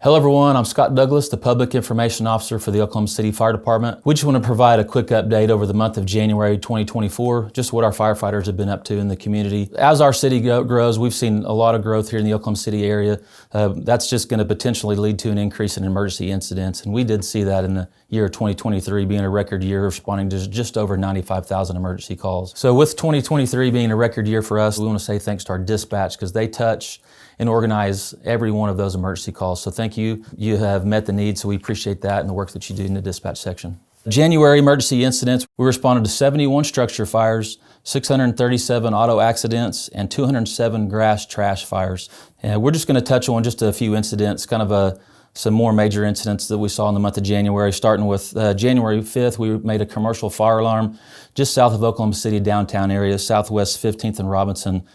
Hello everyone, I'm Scott Douglas, the Public Information Officer for the Oklahoma City Fire Department. We just want to provide a quick update over the month of January 2024, just what our firefighters have been up to in the community. As our city grows, we've seen a lot of growth here in the Oklahoma City area. That's just going to potentially lead to an increase in emergency incidents, and we did see that in the year of 2023 being a record year, responding to just over 95,000 emergency calls. So with 2023 being a record year for us, we want to say thanks to our dispatch because they touch and organize every one of those emergency calls. So thank you. You have met the need, so we appreciate that and the work that you do in the dispatch section. January emergency incidents, we responded to 71 structure fires, 637 auto accidents, and 207 grass trash fires. And we're just going to touch on just a few incidents, some more major incidents that we saw in the month of January. Starting with January 5th, we made a commercial fire alarm just south of Oklahoma City downtown area, southwest 15th and Robinson.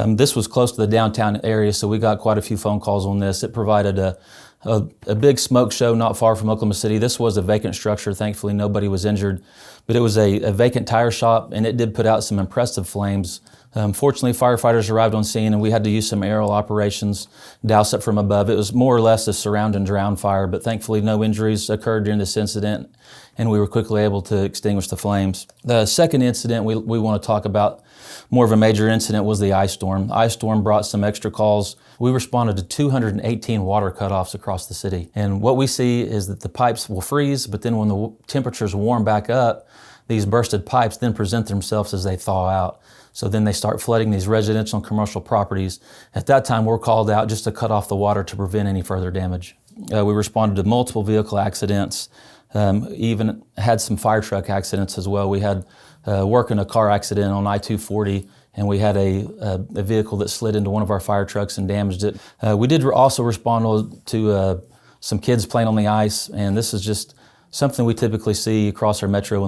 This was close to the downtown area, so we got quite a few phone calls on this. It provided a big smoke show not far from Oklahoma City. This was a vacant structure. Thankfully, nobody was injured, but it was a vacant tire shop, and it did put out some impressive flames. Fortunately, firefighters arrived on scene, and we had to use some aerial operations, douse it from above. It was more or less a surround and drown fire, but thankfully no injuries occurred during this incident, and we were quickly able to extinguish the flames. The second incident we want to talk about, more of a major incident, was the ice storm. The ice storm brought some extra calls. We responded to 218 water cutoffs across the city. And what we see is that the pipes will freeze, but then when the temperatures warm back up, these bursted pipes then present themselves as they thaw out. So then they start flooding these residential and commercial properties. At that time, we're called out just to cut off the water to prevent any further damage. We responded to multiple vehicle accidents, even had some fire truck accidents as well. We had work in a car accident on I-240, and we had a vehicle that slid into one of our fire trucks and damaged it. We did also respond to some kids playing on the ice, and this is just something we typically see across our metro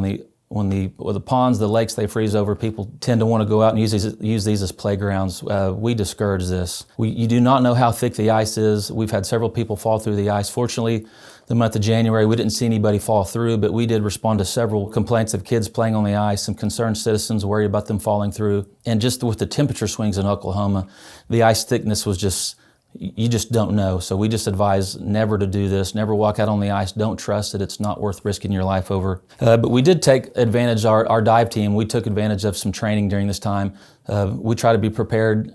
when the ponds, the lakes, they freeze over. People tend to want to go out and use these as playgrounds. We discourage this. You do not know how thick the ice is. We've had several people fall through the ice. Fortunately, the month of January, we didn't see anybody fall through, but we did respond to several complaints of kids playing on the ice, some concerned citizens worried about them falling through. And just with the temperature swings in Oklahoma, the ice thickness was just, you just don't know. So we just advise never to do this, never walk out on the ice, don't trust it, it's not worth risking your life over. But we did take advantage, our dive team, we took advantage of some training during this time. We try to be prepared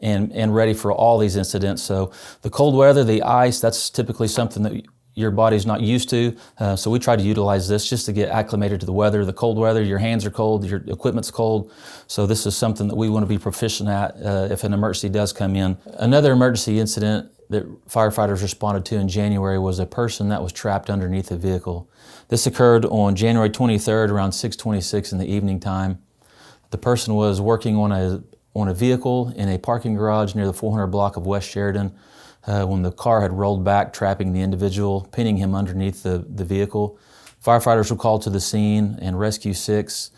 and ready for all these incidents. So the cold weather, the ice, that's typically something that your body's not used to, so we try to utilize this just to get acclimated to the weather. The cold weather, your hands are cold, your equipment's cold, so this is something that we want to be proficient at if an emergency does come in. Another emergency incident that firefighters responded to in January was a person that was trapped underneath a vehicle. This occurred on January 23rd around 6:26 in the evening time. The person was working on a vehicle in a parking garage near the 400 block of West Sheridan. When the car had rolled back, trapping the individual, pinning him underneath the vehicle. Firefighters were called to the scene, and Rescue 6,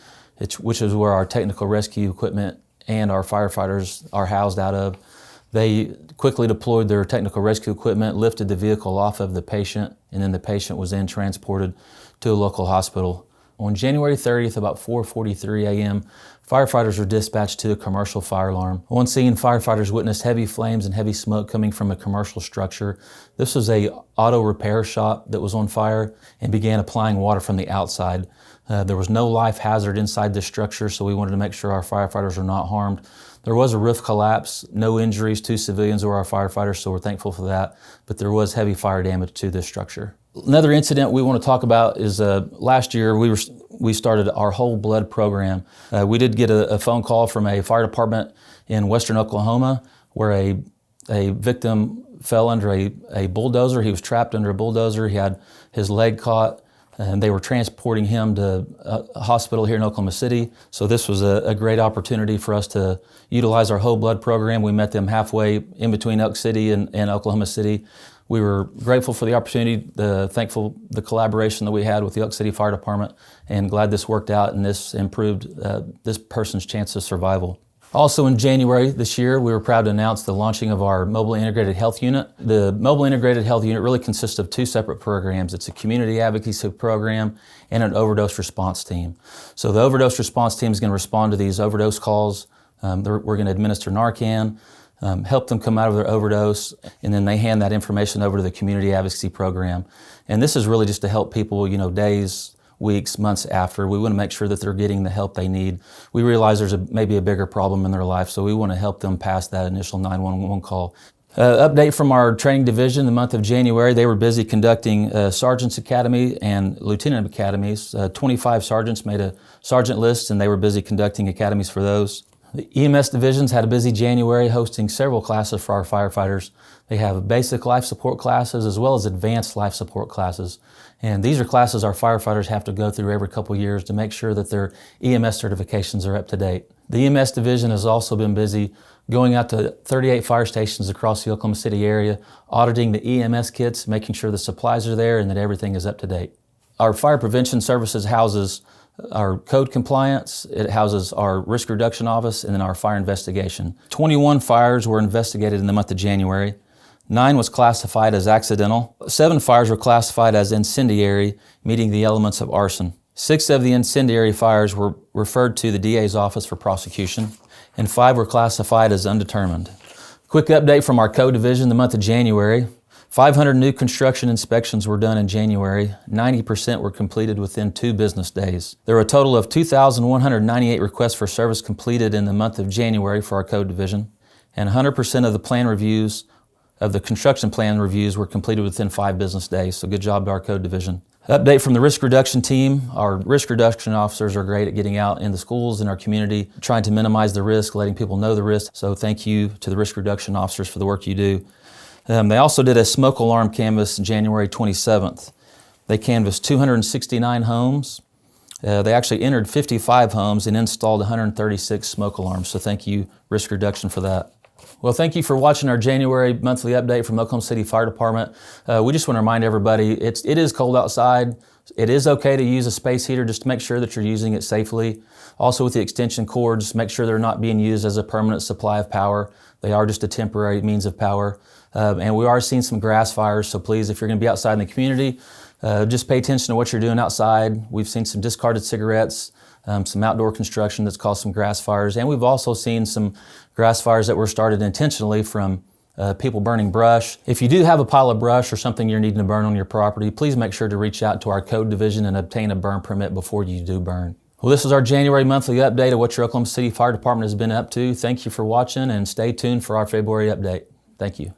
which is where our technical rescue equipment and our firefighters are housed out of, they quickly deployed their technical rescue equipment, lifted the vehicle off of the patient, and then the patient was then transported to a local hospital. On January 30th, about 4:43 a.m., firefighters were dispatched to a commercial fire alarm. On scene, firefighters witnessed heavy flames and heavy smoke coming from a commercial structure. This was a auto repair shop that was on fire and began applying water from the outside. There was no life hazard inside this structure, so we wanted to make sure our firefighters were not harmed. There was a roof collapse, no injuries to civilians or our firefighters, so we're thankful for that, but there was heavy fire damage to this structure. Another incident we want to talk about is last year we started our whole blood program. We did get a phone call from a fire department in western Oklahoma where a victim fell under a bulldozer. He was trapped under a bulldozer. He had his leg caught, and they were transporting him to a hospital here in Oklahoma City. So this was a great opportunity for us to utilize our whole blood program. We met them halfway in between Elk City and Oklahoma City. We were grateful for the opportunity, thankful the collaboration that we had with the Elk City Fire Department, and glad this worked out and this improved this person's chance of survival. Also in January this year, we were proud to announce the launching of our Mobile Integrated Health Unit. The Mobile Integrated Health Unit really consists of two separate programs. It's a community advocacy program and an overdose response team. So the overdose response team is going to respond to these overdose calls. We're going to administer Narcan. help them come out of their overdose, and then they hand that information over to the community advocacy program. And this is really just to help people, days, weeks, months after. We want to make sure that they're getting the help they need. We realize there's maybe a bigger problem in their life, so we want to help them past that initial 911 call. Update from our training division, the month of January, they were busy conducting Sergeant's Academy and Lieutenant Academies. 25 sergeants made a sergeant list, and they were busy conducting academies for those. The EMS divisions had a busy January, hosting several classes for our firefighters. They have basic life support classes as well as advanced life support classes. And these are classes our firefighters have to go through every couple years to make sure that their EMS certifications are up to date. The EMS division has also been busy going out to 38 fire stations across the Oklahoma City area, auditing the EMS kits, making sure the supplies are there and that everything is up to date. Our fire prevention services houses our code compliance, it houses our risk reduction office, and then our fire investigation. 21 fires were investigated in the month of January. 9 was classified as accidental. 7 fires were classified as incendiary, meeting the elements of arson. 6 of the incendiary fires were referred to the DA's office for prosecution, and 5 were classified as undetermined. Quick update from our code division, the month of January. 500 new construction inspections were done in January. 90% were completed within 2 business days. There were a total of 2,198 requests for service completed in the month of January for our code division, and 100% of the plan reviews, of the construction plan reviews, were completed within 5 business days. So good job to our code division. Update from the risk reduction team. Our risk reduction officers are great at getting out in the schools in our community, trying to minimize the risk, letting people know the risk. So thank you to the risk reduction officers for the work you do. They also did a smoke alarm canvass January 27th. They canvassed 269 homes. They actually entered 55 homes and installed 136 smoke alarms. So thank you, Risk Reduction, for that. Well, thank you for watching our January monthly update from Oklahoma City Fire Department. We just want to remind everybody, it is cold outside. It is okay to use a space heater just to make sure that you're using it safely. Also with the extension cords, make sure they're not being used as a permanent supply of power. They are just a temporary means of power. And we are seeing some grass fires, so please, if you're going to be outside in the community, just pay attention to what you're doing outside. We've seen some discarded cigarettes, some outdoor construction that's caused some grass fires, and we've also seen some grass fires that were started intentionally from people burning brush. If you do have a pile of brush or something you're needing to burn on your property, please make sure to reach out to our code division and obtain a burn permit before you do burn. Well, this is our January monthly update of what your Oklahoma City Fire Department has been up to. Thank you for watching, and stay tuned for our February update. Thank you.